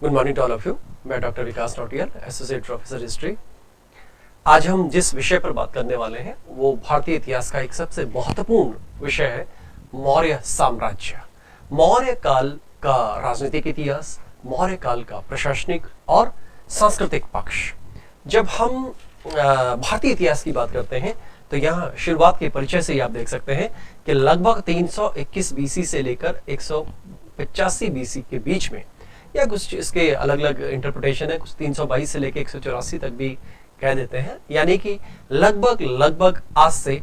Good morning to all of you. मैं doctor Vikas Nautiyal, associate professor history. आज हम जिस विषय पर बात करने वाले हैं वो भारतीय इतिहास का एक सबसे महत्वपूर्ण विषय है, मौर्य साम्राज्य। मौर्य काल का राजनीतिक इतिहास, मौर्य काल का प्रशासनिक और सांस्कृतिक पक्ष। जब हम भारतीय इतिहास की बात करते हैं तो यहाँ शुरुआत के परिचय से ही आप देख सकते हैं कि लगभग 321 बीसी से लेकर 185 बीसी के बीच में, या कुछ इसके अलग अलग इंटरप्रिटेशन है, कुछ 322 से लेकर 184 तक भी कह देते हैं, यानी कि लगभग आज से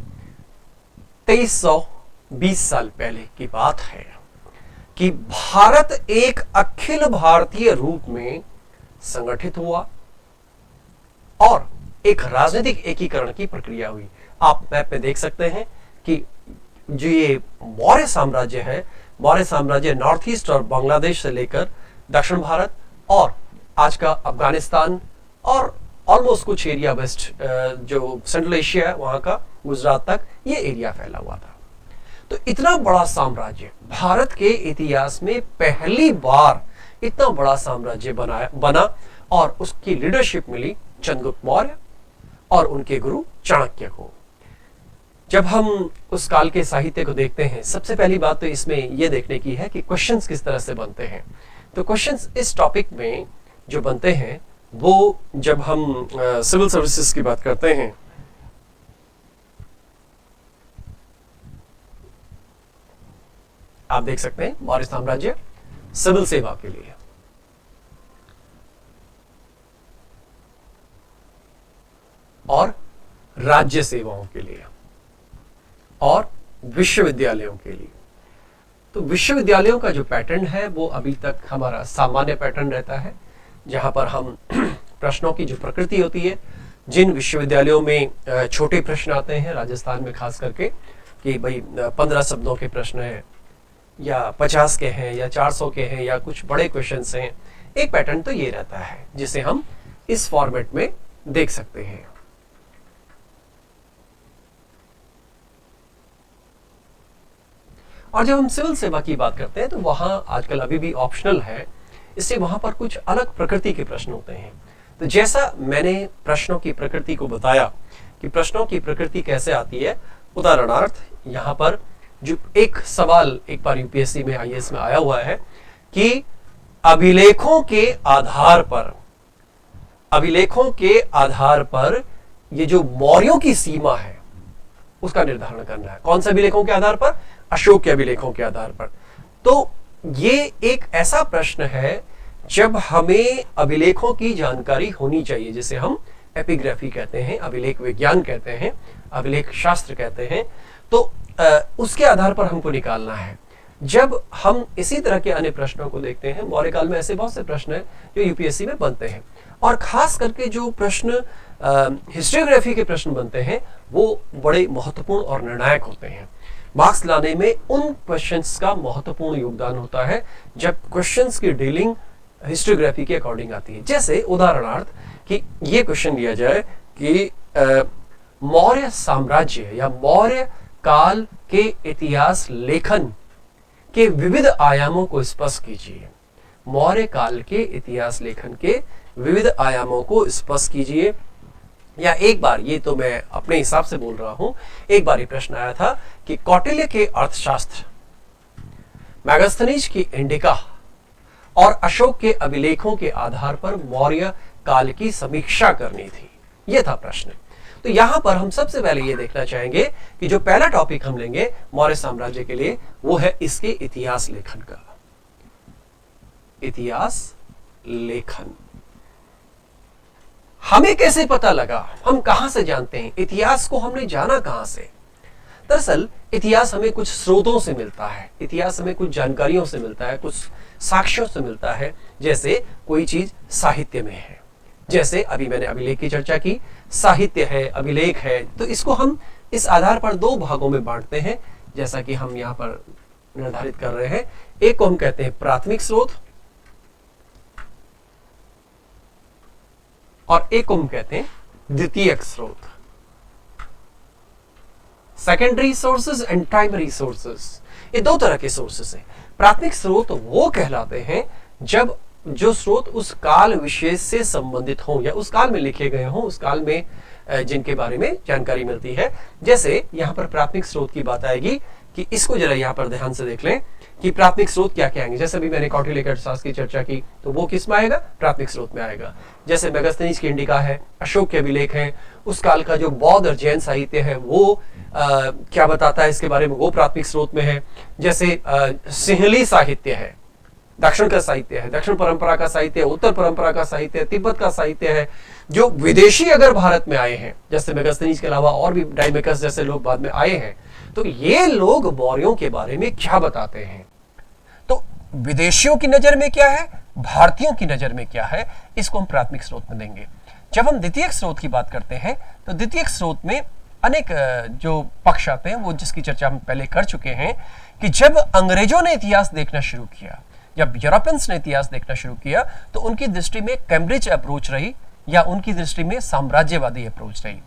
2320 साल पहले की बात है कि भारत एक अखिल भारतीय रूप में संगठित हुआ और एक राजनीतिक एकीकरण की प्रक्रिया हुई। आप मैप में देख सकते हैं कि जो ये मौर्य साम्राज्य है, मौर्य साम्राज्य नॉर्थ ईस्ट और बांग्लादेश से लेकर दक्षिण भारत और आज का अफगानिस्तान और ऑलमोस्ट कुछ एरिया वेस्ट जो सेंट्रल एशिया है वहां का गुजरात तक ये एरिया फैला हुआ था। तो इतना बड़ा साम्राज्य, भारत के इतिहास में पहली बार इतना बड़ा साम्राज्य बना और उसकी लीडरशिप मिली चंद्रगुप्त मौर्य और उनके गुरु चाणक्य को। जब हम उस काल के साहित्य को देखते हैं, सबसे पहली बात तो इसमें यह देखने की है कि क्वेश्चंस किस तरह से बनते हैं। तो क्वेश्चंस इस टॉपिक में जो बनते हैं वो जब हम सिविल सर्विसेज की बात करते हैं, आप देख सकते हैं मौर्य साम्राज्य सिविल सेवा के लिए और राज्य सेवाओं के लिए और विश्वविद्यालयों के लिए। तो विश्वविद्यालयों का जो पैटर्न है वो अभी तक हमारा सामान्य पैटर्न रहता है, जहां पर हम प्रश्नों की जो प्रकृति होती है, जिन विश्वविद्यालयों में छोटे प्रश्न आते हैं, राजस्थान में खास करके, कि भाई 15 शब्दों के प्रश्न हैं या 50 के हैं या 400 के हैं या कुछ बड़े क्वेश्चंस हैं, एक पैटर्न तो ये रहता है जिसे हम इस फॉर्मेट में देख सकते हैं। और जब हम सिविल सेवा की बात करते हैं तो वहां आजकल अभी भी ऑप्शनल है, इससे वहां पर कुछ अलग प्रकृति के प्रश्न होते हैं। तो जैसा मैंने प्रश्नों की प्रकृति को बताया कि प्रश्नों की प्रकृति कैसे आती है, उदाहरणार्थ यहां पर जो एक सवाल एक बार यूपीएससी में, आईएएस में आया हुआ है कि अभिलेखों के आधार पर ये जो मौर्यों की सीमा है उसका निर्धारण करना है। कौन से अभिलेखों के आधार पर? अशोक के अभिलेखों के आधार पर। तो ये एक ऐसा प्रश्न है जब हमें अभिलेखों की जानकारी होनी चाहिए, जिसे हम एपिग्राफी कहते हैं, अभिलेख विज्ञान कहते हैं, अभिलेख शास्त्र कहते हैं। तो उसके आधार पर हमको निकालना है। जब हम इसी तरह के अन्य प्रश्नों को देखते हैं, मौर्य काल में ऐसे बहुत से प्रश्न हैं जो यूपीएससी में बनते हैं, और खास करके जो प्रश्न हिस्टोग्राफी के प्रश्न बनते हैं वो बड़े महत्वपूर्ण और निर्णायक होते हैं। मार्क्स लाने में उन क्वेश्चंस का महत्वपूर्ण योगदान होता है जब क्वेश्चंस की डीलिंग हिस्टोग्राफी के अकॉर्डिंग आती है। जैसे उदाहरणार्थ कि ये क्वेश्चन लिया जाए कि मौर्य साम्राज्य या मौर्य काल के इतिहास लेखन के विविध आयामों को स्पष्ट कीजिए। मौर्य काल के इतिहास लेखन के विविध आयामों को स्पष्ट कीजिए। या एक बार, ये तो मैं अपने हिसाब से बोल रहा हूं, एक बार ये प्रश्न आया था कि कौटिल्य के अर्थशास्त्र, मैगस्थनीज की इंडिका और अशोक के अभिलेखों के आधार पर मौर्य काल की समीक्षा करनी थी। यह था प्रश्न। तो यहां पर हम सबसे पहले ये देखना चाहेंगे कि जो पहला टॉपिक हम लेंगे मौर्य साम्राज्य के लिए वो है इसके इतिहास लेखन का। इतिहास लेखन हमें कैसे पता लगा, हम कहां से जानते हैं इतिहास को? हमने जाना कहां से? दरअसल इतिहास हमें कुछ स्रोतों से मिलता है, इतिहास हमें कुछ जानकारियों से मिलता है, कुछ साक्ष्यों से मिलता है। जैसे कोई चीज साहित्य में है, जैसे अभी मैंने अभिलेख की चर्चा की, साहित्य है, अभिलेख है, तो इसको हम इस आधार पर दो भागों में बांटते हैं, जैसा कि हम यहां पर निर्धारित कर रहे हैं। एक को हम कहते हैं प्राथमिक स्रोत और एक को हम कहते हैं द्वितीयक स्रोत, secondary sources and primary sources. ये दो तरह के सोर्सेज हैं। प्राथमिक स्रोत वो कहलाते हैं जब जो स्रोत उस काल विशेष से संबंधित हों या उस काल में लिखे गए हों, उस काल में जिनके बारे में जानकारी मिलती है। जैसे यहाँ पर प्राथमिक स्रोत की बात आएगी कि इसको जरा यहाँ पर ध्यान से देख लें कि प्राथमिक स्रोत क्या क्या आएंगे। जैसे अभी मैंने कौटिल्य के अर्थशास्त्र की चर्चा की, तो वो किस में आएगा? प्राथमिक स्रोत में आएगा। जैसे मेगास्थनीज की इंडिका है, अशोक के अभिलेख हैं, उस काल का जो बौद्ध और जैन साहित्य है वो क्या बताता है इसके बारे में, वो प्राथमिक स्रोत में है। जैसे सिंहली साहित्य है, दक्षिण का साहित्य है, दक्षिण परंपरा का साहित्य है, उत्तर परंपरा का साहित्य है, तिब्बत का साहित्य है। जो विदेशी अगर भारत में आए हैं, जैसे मेगास्थनीज के अलावा और भी डाइमेकस जैसे लोग बाद में आए हैं, तो ये लोग मौर्यों के बारे में क्या बताते हैं। तो विदेशियों की नजर में क्या है, भारतीयों की नजर में क्या है, इसको हम प्राथमिक स्रोत में देंगे। जब हम द्वितीयक स्रोत की बात करते हैं तो द्वितीयक स्रोत में अनेक जो पक्ष आते हैं, वो जिसकी चर्चा हम पहले कर चुके हैं कि जब अंग्रेजों ने इतिहास देखना शुरू किया, जब यूरोपियंस ने इतिहास देखना शुरू किया, तो उनकी दृष्टि में कैम्ब्रिज अप्रोच रही या उनकी दृष्टि में साम्राज्यवादी अप्रोच रही।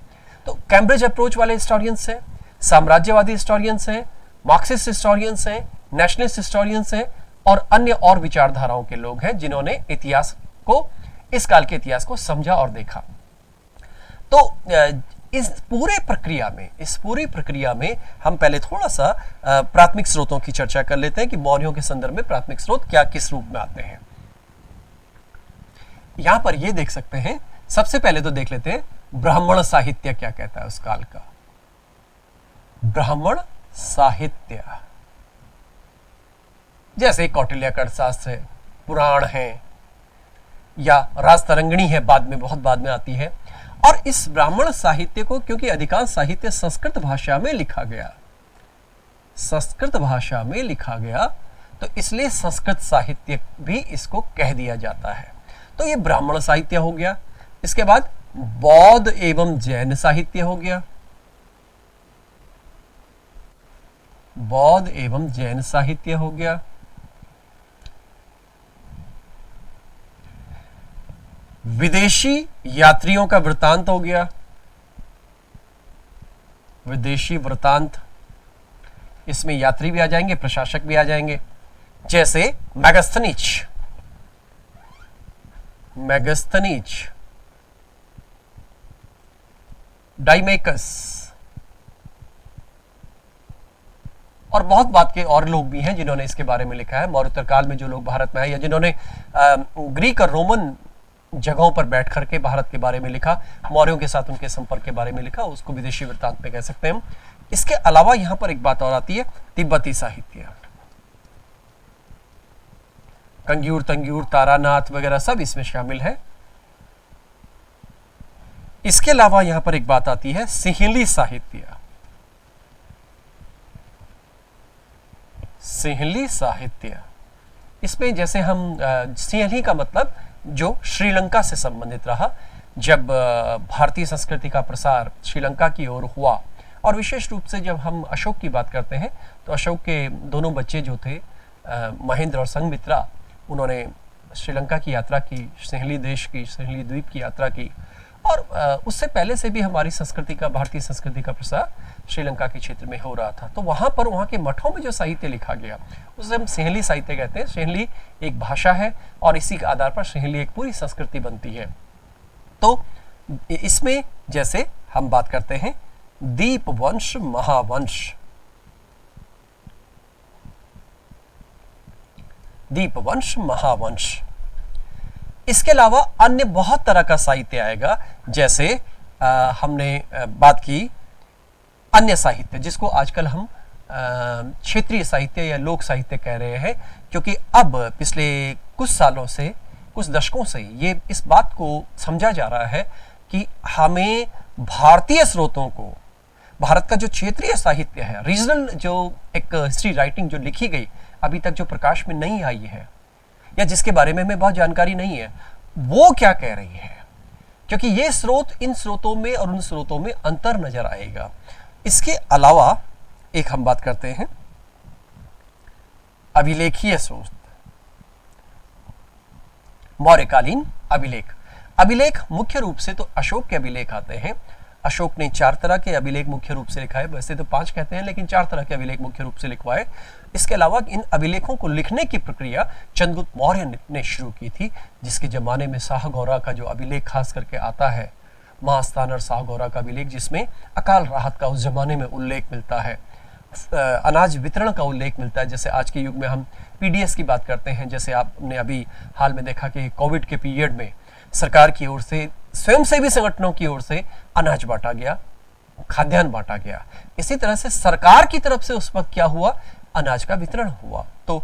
तो कैम्ब्रिज अप्रोच वाले हिस्टोरियंस हैं, साम्राज्यवादी हिस्टोरियंस हैं, मार्क्सिस्ट हिस्टोरियंस हैं, नेशनलिस्ट हिस्टोरियंस हैं और अन्य और विचारधाराओं के लोग हैं जिन्होंने इतिहास को, इस काल के इतिहास को समझा और देखा। तो इस पूरी प्रक्रिया में हम पहले थोड़ा सा प्राथमिक स्रोतों की चर्चा कर लेते हैं कि मौर्यों के संदर्भ में प्राथमिक स्रोत क्या किस रूप में आते हैं। यहां पर ये देख सकते हैं, सबसे पहले तो देख लेते हैं ब्राह्मण साहित्य क्या कहता है उस काल का। ब्राह्मण साहित्य जैसे कौटिल्य का अर्थशास्त्र है, पुराण है या राजतरंगिणी है, बहुत बाद में आती है। और इस ब्राह्मण साहित्य को, क्योंकि अधिकांश साहित्य संस्कृत भाषा में लिखा गया, तो इसलिए संस्कृत साहित्य भी इसको कह दिया जाता है। तो ये ब्राह्मण साहित्य हो गया। इसके बाद बौद्ध एवं जैन साहित्य हो गया, बौद्ध एवं जैन साहित्य हो गया। विदेशी यात्रियों का वृतांत हो गया, विदेशी वृतांत, इसमें यात्री भी आ जाएंगे, प्रशासक भी आ जाएंगे। जैसे मैगस्थनीज, डाइमेकस और बहुत बात के और लोग भी हैं जिन्होंने इसके बारे में लिखा है। मौर्योत्तर काल में जो लोग भारत में आए या जिन्होंने ग्रीक और रोमन जगहों पर बैठ करके भारत के बारे में लिखा, मौर्यों के साथ उनके संपर्क के बारे में लिखा, उसको विदेशी वृत्तांत में कह सकते हैं हम। इसके अलावा यहां पर एक बात और आती है, तिब्बती साहित्य, कंग्यूर, तंग्यूर, तारानाथ वगैरह सब इसमें शामिल है। इसके अलावा यहां पर एक बात आती है, सिंहली साहित्य। सिंहली साहित्य, इसमें जैसे हम सिंहली का मतलब जो श्रीलंका से संबंधित रहा, जब भारतीय संस्कृति का प्रसार श्रीलंका की ओर हुआ, और विशेष रूप से जब हम अशोक की बात करते हैं तो अशोक के दोनों बच्चे जो थे, महेंद्र और संघमित्रा, उन्होंने श्रीलंका की यात्रा की, सिंहली देश की, सिंहली द्वीप की यात्रा की। और उससे पहले से भी हमारी संस्कृति का, भारतीय संस्कृति का प्रसार श्रीलंका के क्षेत्र में हो रहा था। तो वहाँ पर, वहाँ के मठों में जो साहित्य लिखा गया उसे हम सिंहली साहित्य कहते हैं। सिंहली एक भाषा है और इसी के आधार पर सिंहली एक पूरी संस्कृति बनती है। तो इसमें जैसे हम बात करते हैं दीपवंश, महावंश, दीपवंश, महावंश। इसके अलावा अन्य बहुत तरह का साहित्य आएगा। जैसे हमने बात की अन्य साहित्य, जिसको आजकल हम क्षेत्रीय साहित्य या लोक साहित्य कह रहे हैं, क्योंकि अब पिछले कुछ सालों से, कुछ दशकों से ये इस बात को समझा जा रहा है कि हमें भारतीय स्रोतों को, भारत का जो क्षेत्रीय साहित्य है, रीजनल जो एक हिस्ट्री राइटिंग जो लिखी गई, अभी तक जो प्रकाश में नहीं आई है या जिसके बारे में हमें बहुत जानकारी नहीं है, वो क्या कह रही है, क्योंकि ये स्रोत, इन स्रोतों में और उन स्रोतों में अंतर नजर आएगा। इसके अलावा एक हम बात करते हैं अभिलेखीय स्रोत, मौर्यकालीन अभिलेख। अभिलेख मुख्य रूप से तो अशोक के अभिलेख आते हैं, अशोक ने 4 तरह के अभिलेख मुख्य रूप से लिखाए, वैसे तो 5 कहते हैं लेकिन 4 तरह के अभिलेख मुख्य रूप से लिखवाए। इसके अलावा इन अभिलेखों को लिखने की प्रक्रिया चंद्रगुप्त मौर्य ने शुरू की थी, जिसके जमाने में शाहगौरा का जो अभिलेख खास करके आता है, महास्थानर शाहगौरा का अभिलेख, जिसमें अकाल राहत का उस जमाने में उल्लेख मिलता है, अनाज वितरण का उल्लेख मिलता है। जैसे आज के युग में हम पीडीएस की बात करते हैं, जैसे आपने अभी हाल में देखा कि कोविड के पीरियड में सरकार की ओर से, स्वयंसेवी संगठनों की ओर से अनाज बांटा गया, खाद्यान्न बांटा गया। इसी तरह से सरकार की तरफ से उस वक्त क्या हुआ, अनाज का वितरण हुआ। तो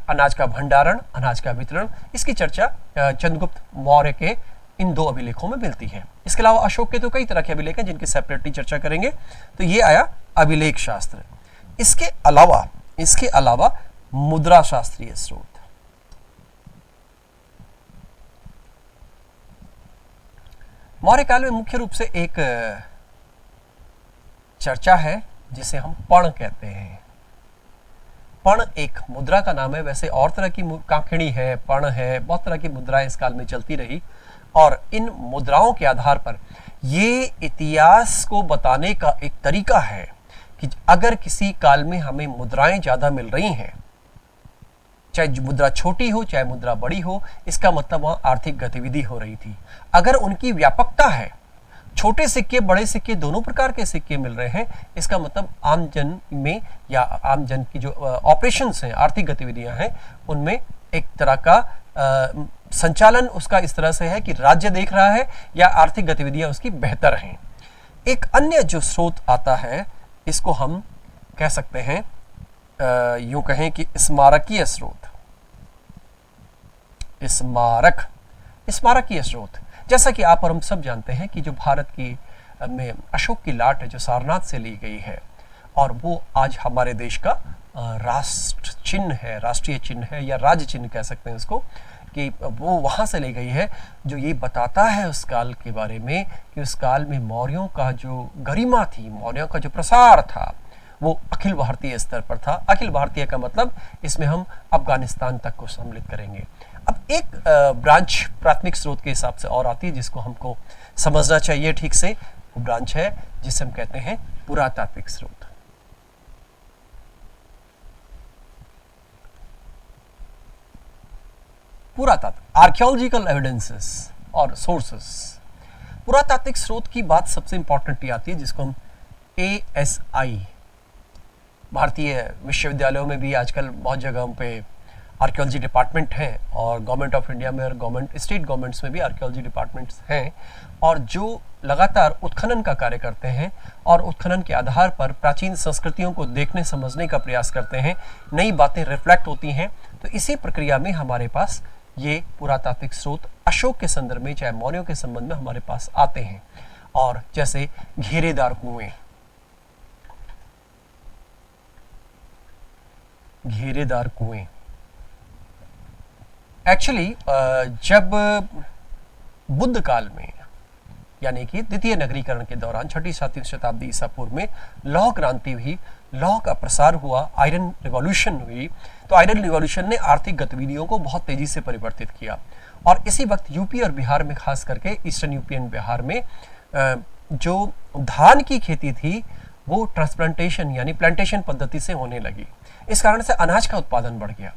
अनाज का भंडारण, अनाज का वितरण, इसकी चर्चा चंद्रगुप्त मौर्य के इन 2 अभिलेखों में मिलती है। इसके अलावा अशोक के तो कई तरह के अभिलेख हैं जिनकी सेपरेटली चर्चा करेंगे। तो ये आया अभिलेख शास्त्र। इसके अलावा मुद्रा शास्त्रीय स्रोत। मौर्य काल में मुख्य रूप से एक चर्चा है जिसे हम पण कहते हैं। पण एक मुद्रा का नाम है। वैसे और तरह की कांखिणी है, पण है, बहुत तरह की मुद्राएं इस काल में चलती रही, और इन मुद्राओं के आधार पर ये इतिहास को बताने का एक तरीका है कि अगर किसी काल में हमें मुद्राएं ज्यादा मिल रही हैं, चाहे मुद्रा छोटी हो चाहे मुद्रा बड़ी हो, इसका मतलब वहां आर्थिक गतिविधि हो रही थी। अगर उनकी व्यापकता है, छोटे सिक्के बड़े सिक्के दोनों प्रकार के सिक्के मिल रहे हैं, इसका मतलब आम जन में या आम जन की जो ऑपरेशंस हैं, आर्थिक गतिविधियां हैं, उनमें एक तरह का संचालन उसका इस तरह से है कि राज्य देख रहा है या आर्थिक गतिविधियां उसकी बेहतर हैं। एक अन्य जो स्रोत आता है, इसको हम कह सकते हैं यूं कहें कि स्मारकीय स्रोत। स्मारकीय स्रोत, जैसा कि आप और हम सब जानते हैं कि जो भारत की में अशोक की लाट है जो सारनाथ से ली गई है, और वो आज हमारे देश का राष्ट्र चिन्ह है, राष्ट्रीय चिन्ह है या राज्य चिन्ह कह सकते हैं इसको, कि वो वहाँ से ली गई है, जो ये बताता है उस काल के बारे में कि उस काल में मौर्यों का जो गरिमा थी, मौर्यों का जो प्रसार था, वो अखिल भारतीय स्तर पर था। अखिल भारतीय का मतलब इसमें हम अफगानिस्तान तक को सम्मिलित करेंगे। अब एक ब्रांच प्राथमिक स्रोत के हिसाब से और आती है जिसको हमको समझना चाहिए ठीक से, वो ब्रांच है जिसे हम कहते हैं पुरातात्विक स्रोत। पुरातात्विक, आर्कियोलॉजिकल एविडेंसेस और सोर्सेस। पुरातात्विक स्रोत की बात सबसे इंपॉर्टेंट आती है जिसको हम ASI, भारतीय विश्वविद्यालयों में भी आजकल बहुत जगहों पे आर्कियोलॉजी डिपार्टमेंट हैं, और गवर्नमेंट ऑफ इंडिया में और गवर्नमेंट स्टेट गवर्नमेंट्स में भी आर्कियोलॉजी डिपार्टमेंट्स हैं, और जो लगातार उत्खनन का कार्य करते हैं और उत्खनन के आधार पर प्राचीन संस्कृतियों को देखने समझने का प्रयास करते हैं, नई बातें रिफ्लेक्ट होती हैं। तो इसी प्रक्रिया में हमारे पास ये पुरातात्विक स्रोत अशोक के संदर्भ में चाहे मौर्यों के संबंध में हमारे पास आते हैं। और जैसे घेरेदार कुएं, घेरेदार कुएं एक्चुअली जब बुद्ध काल में यानी कि द्वितीय नगरीकरण के दौरान 6ठी-7वीं शताब्दी ईसा पूर्व में लौह क्रांति हुई, लौह का प्रसार हुआ, आयरन रिवॉल्यूशन हुई, तो आयरन रिवॉल्यूशन ने आर्थिक गतिविधियों को बहुत तेजी से परिवर्तित किया। और इसी वक्त यूपी और बिहार में, खास करके ईस्टर्न यूपी एंड बिहार में जो धान की खेती थी वो ट्रांसप्लांटेशन यानी प्लांटेशन पद्धति से होने लगी। इस कारण से अनाज का उत्पादन बढ़ गया।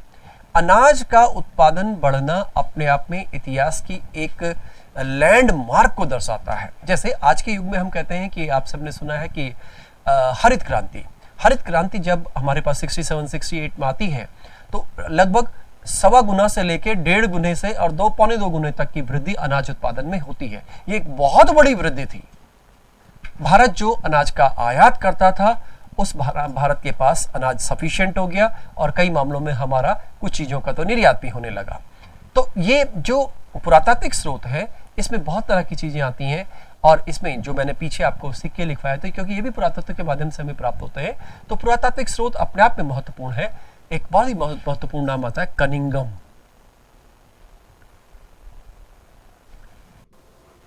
अनाज का उत्पादन बढ़ना अपने आप में इतिहास की एक लैंडमार्क को दर्शाता है। जैसे आज के युग में हम कहते हैं कि आप सबने सुना है कि हरित क्रांति जब हमारे पास 67-68 में आती है तो लगभग 1.25 गुना से लेकर 1.5 गुने से और 2-2.25 गुने तक की वृद्धि अनाज उत्पादन में होती है। ये एक बहुत बड़ी वृद्धि थी। भारत जो अनाज का आयात करता था, उस भारत के पास अनाज सफिशिएंट हो गया, और कई मामलों में हमारा कुछ चीजों का तो निर्यात भी होने लगा। तो ये जो पुरातात्विक स्रोत है, इसमें बहुत तरह की चीजें आती हैं, और इसमें जो मैंने पीछे आपको सिक्के लिखवाए थे, क्योंकि ये भी पुरातत्व के माध्यम से हमें प्राप्त होते हैं, तो पुरातात्विक स्रोत अपने आप में महत्वपूर्ण है। एक बहुत ही महत्वपूर्ण नाम आता है कनिंघम।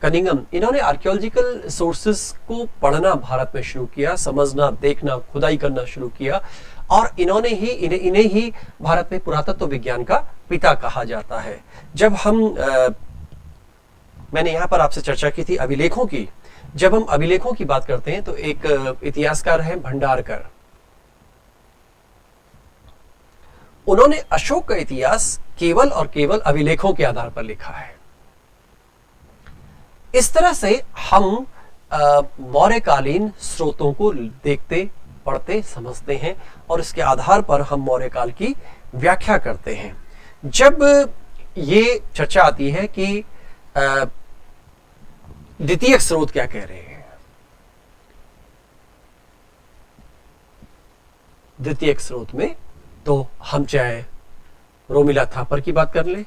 इन्होंने आर्कियोलॉजिकल सोर्सेस को पढ़ना भारत में शुरू किया, समझना, देखना, खुदाई करना शुरू किया, और इन्हें ही भारत में पुरातत्व विज्ञान का पिता कहा जाता है। जब हम मैंने यहाँ पर आपसे चर्चा की थी अभिलेखों की, जब हम अभिलेखों की बात करते हैं तो एक इतिहासकार है भंडारकर। उन्होंने अशोक का इतिहास केवल और केवल अभिलेखों के आधार पर लिखा है। इस तरह से हम मौर्यकालीन स्रोतों को देखते, पढ़ते, समझते हैं और इसके आधार पर हम मौर्य काल की व्याख्या करते हैं। जब ये चर्चा आती है कि द्वितीयक स्रोत क्या कह रहे हैं, द्वितीयक स्रोत में तो हम चाहे रोमिला थापर की बात कर लें,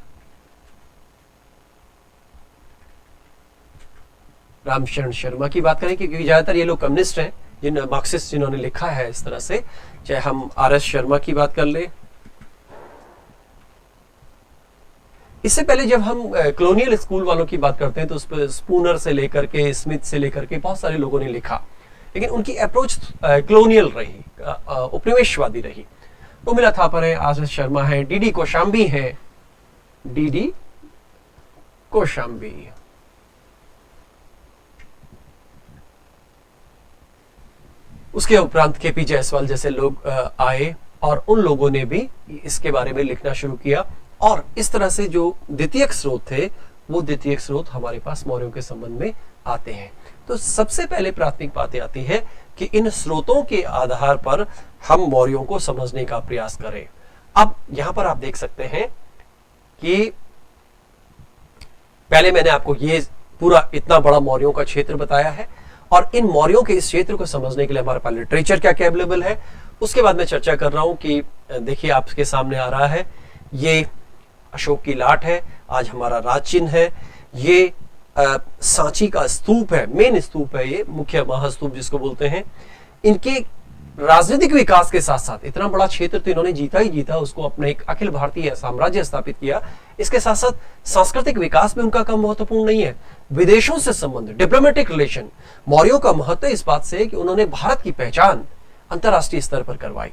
रामशरण शर्मा की बात करें, क्योंकि ज्यादातर ये लोग कम्युनिस्ट हैं, जिन मार्क्सिस्ट जिन्होंने लिखा है इस तरह से, चाहे हम आर एस शर्मा की बात कर लें। इससे पहले जब हम कॉलोनियल स्कूल वालों की बात करते हैं तो उस पर स्पूनर से लेकर के, स्मिथ से लेकर के बहुत सारे लोगों ने लिखा, लेकिन उनकी अप्रोच कॉलोनियल रही, उपनिवेशवादी रही। रोमिला थापर है, आर एस शर्मा है, डी कौशाम्बी है, डी कौशाम्बी। उसके उपरांत के पी जायसवाल जैसे लोग आए और उन लोगों ने भी इसके बारे में लिखना शुरू किया, और इस तरह से जो द्वितीयक स्रोत थे वो द्वितीयक स्रोत हमारे पास मौर्यों के संबंध में आते हैं। तो सबसे पहले प्राथमिक बातें आती है कि इन स्रोतों के आधार पर हम मौर्यों को समझने का प्रयास करें। अब यहां पर आप देख सकते हैं कि पहले मैंने आपको ये पूरा इतना बड़ा मौर्यों का क्षेत्र बताया है, और इन मौर्यों के इस क्षेत्र को समझने के लिए हमारे पास लिटरेचर क्या क्या अवेलेबल है, उसके बाद मैं चर्चा कर रहा हूं कि देखिए आपके सामने आ रहा है, ये अशोक की लाट है, आज हमारा राज चिन्ह है, ये सांची का स्तूप है, मेन स्तूप है, ये मुख्य महास्तूप जिसको बोलते हैं। इनके राजनीतिक विकास के साथ साथ इतना बड़ा क्षेत्र तो इन्होंने जीता ही जीता, उसको अपना एक अखिल भारतीय साम्राज्य स्थापित किया। इसके साथ साथ सांस्कृतिक विकास में उनका काम महत्वपूर्ण नहीं है, विदेशों से संबंध, डिप्लोमेटिक रिलेशन। मौर्यों का महत्व इस बात से है कि उन्होंने भारत की पहचान अंतरराष्ट्रीय स्तर पर करवाई,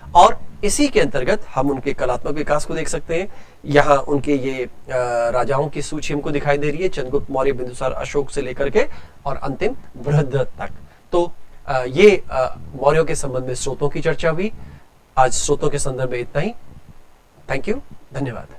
और इसी के अंतर्गत हम उनके कलात्मक विकास को देख सकते हैं। यहाँ उनके ये राजाओं की सूची हमको दिखाई दे रही है, चंद्रगुप्त मौर्य, बिंदुसार, अशोक से लेकर के और अंतिम बृहद्रथ तक। तो ये मौर्यों के संबंध में स्रोतों की चर्चा हुई। आज स्रोतों के संदर्भ में इतना ही। थैंक यू, धन्यवाद।